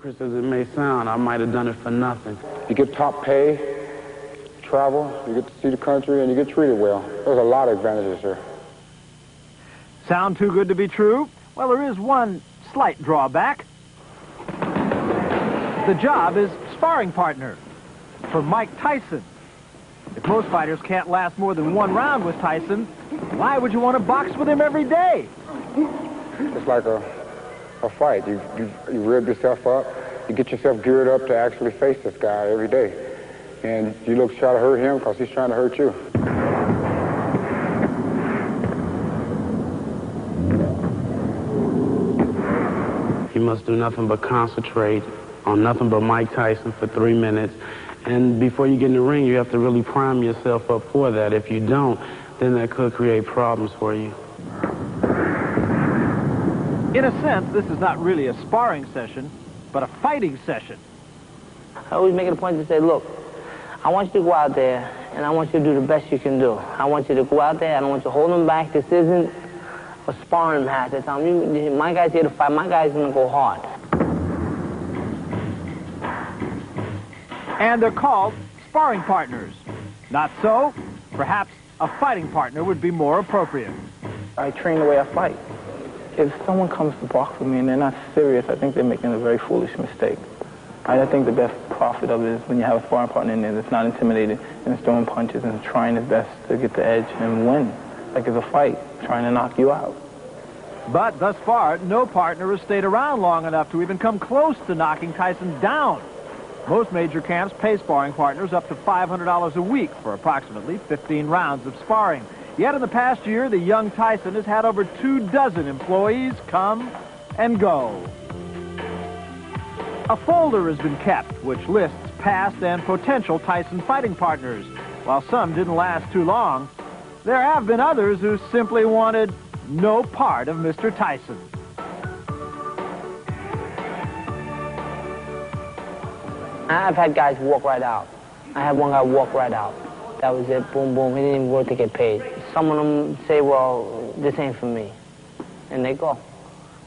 ludicrous as it may sound, I might have done it for nothing. You get top pay, travel, you get to see the country, and you get treated well. There's a lot of advantages here. Sound too good to be true? Well, there is one slight drawback. The job is sparring partner for Mike Tyson. If most fighters can't last more than one round with Tyson, why would you want to box with him every day? It's like a fight. You rib yourself up. You get yourself geared up to actually face this guy every day. And you look to try to hurt him because he's trying to hurt you. You must do nothing but concentrate on nothing but Mike Tyson for 3 minutes. And before you get in the ring, you have to really prime yourself up for that. If you don't, then that could create problems for you. In a sense, this is not really a sparring session, but a fighting session. I always make it a point to say, look, I want you to go out there, and I want you to do the best you can do. I want you to go out there, I don't want you to hold them back. This isn't a sparring match. I tell them, my guy's here to fight. My guy's going to go hard. And they're called sparring partners. Not so? Perhaps a fighting partner would be more appropriate. I train the way I fight. If someone comes to box with me and they're not serious, I think they're making a very foolish mistake. I think the best profit of it is when you have a sparring partner in there that's not intimidated and is throwing punches and trying his best to get the edge and win. Like it's a fight, trying to knock you out. But thus far, no partner has stayed around long enough to even come close to knocking Tyson down. Most major camps pay sparring partners up to $500 a week for approximately 15 rounds of sparring. Yet in the past year, the young Tyson has had over 24 employees come and go. A folder has been kept which lists past and potential Tyson fighting partners. While some didn't last too long, there have been others who simply wanted no part of Mr. Tyson. I've had guys walk right out. I had one guy walk right out. That was it, boom, boom. He didn't even work to get paid. Some of them say, well, this ain't for me. And they go.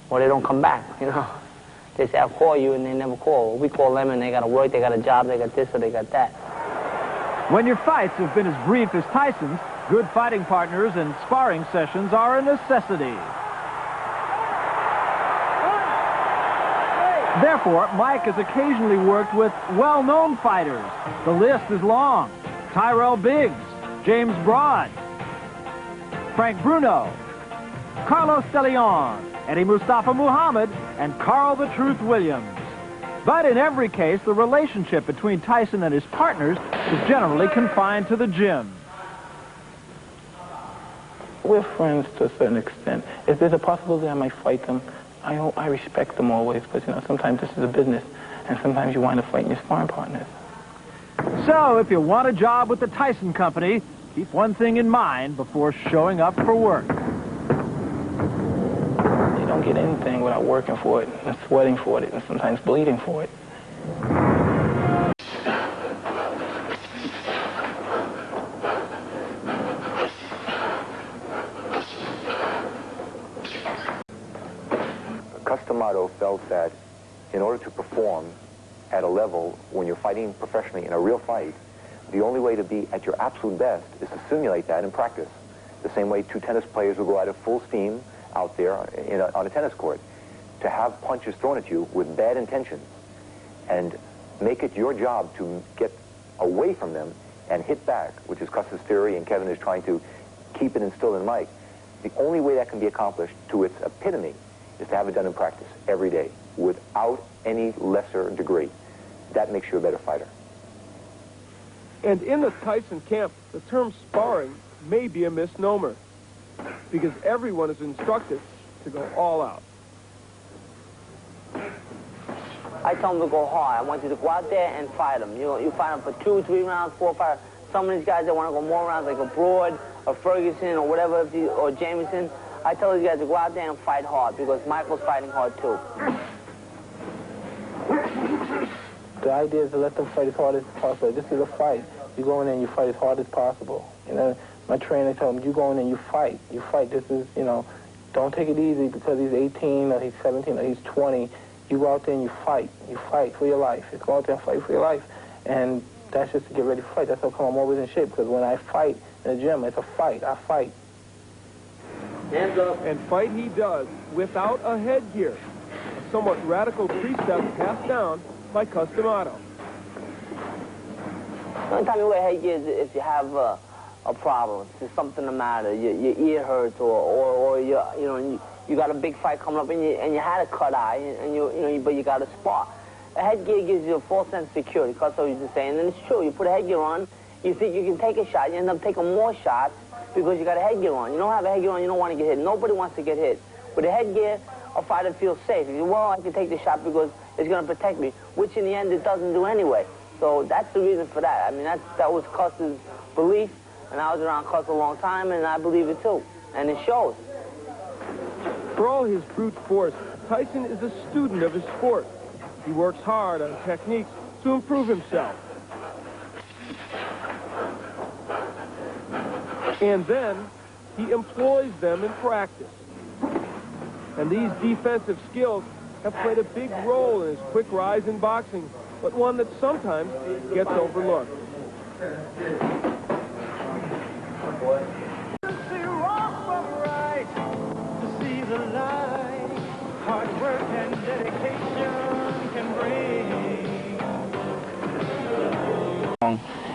Or they don't come back, you know. They say, I'll call you, and they never call. We call them, and they got to work, they got a job, they got this, or they got that. When your fights have been as brief as Tyson's, good fighting partners and sparring sessions are a necessity. Therefore, Mike has occasionally worked with well-known fighters. The list is long. Tyrell Biggs, James Broad, Frank Bruno, Carlos De Leon, Eddie Mustafa Muhammad, and Carl the Truth Williams. But in every case, the relationship between Tyson and his partners is generally confined to the gym. We're friends to a certain extent. If there's a possibility I might fight them, I respect them always, but you know, sometimes this is a business, and sometimes you wind up fighting your sparring partners. So, if you want a job with the Tyson Company, keep one thing in mind before showing up for work. You don't get anything without working for it, and sweating for it, and sometimes bleeding for it. Customato felt that in order to perform at a level when you're fighting professionally in a real fight, the only way to be at your absolute best is to simulate that in practice. The same way two tennis players will go out at full steam out there on a tennis court. To have punches thrown at you with bad intentions and make it your job to get away from them and hit back, which is Custer's theory, and Kevin is trying to keep it instilled in Mike. The only way that can be accomplished to its epitome is to have it done in practice every day without any lesser degree. That makes you a better fighter. And in the Tyson camp, the term sparring may be a misnomer because everyone is instructed to go all out. I tell them to go hard. I want you to go out there and fight them. You fight them for 2, 3 rounds, 4, 5. Some of these guys that want to go more rounds, like a Broad, or Ferguson, or whatever, or Jameson, I tell these guys to go out there and fight hard because Michael's fighting hard too. The idea is to let them fight as hard as possible. This is a fight. You go in there and you fight as hard as possible. You know, my trainer told me, you go in there and you fight. You fight. This is, you know, don't take it easy because he's 18 or he's 17 or he's 20. You go out there and you fight. You fight for your life. You go out there and fight for your life. And that's just to get ready to fight. That's how come I'm always in shape, because when I fight in the gym, it's a fight. I fight. Hands up. And fight he does without a headgear. A somewhat radical precept passed down by Customato. The only time you wear headgear is if you have a problem, if there's something the matter, your ear hurts, or you got a big fight coming up and you had a cut eye, and but you got a spot. A headgear gives you a false sense of security, Custo used to say, and it's true. You put a headgear on, you think you can take a shot, you end up taking more shots because you got a headgear on. You don't have a headgear on, you don't want to get hit. Nobody wants to get hit. With a headgear, a fighter feels safe. You say, well, I can take the shot because it's going to protect me, which in the end it doesn't do anyway. So that's the reason for that. I mean, that was Custer's belief, and I was around Custer a long time, and I believe it too, and it shows. For all his brute force, Tyson is a student of his sport. He works hard on techniques to improve himself. And then he employs them in practice. And these defensive skills have played a big role in his quick rise in boxing, but one that sometimes gets overlooked. Hard work and dedication can bring.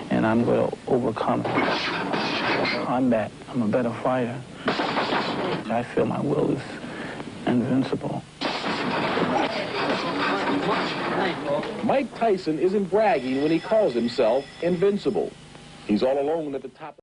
And I'm going to overcome combat. I'm a better fighter. I feel my will is invincible. Mike Tyson isn't bragging when he calls himself invincible. He's all alone at the top.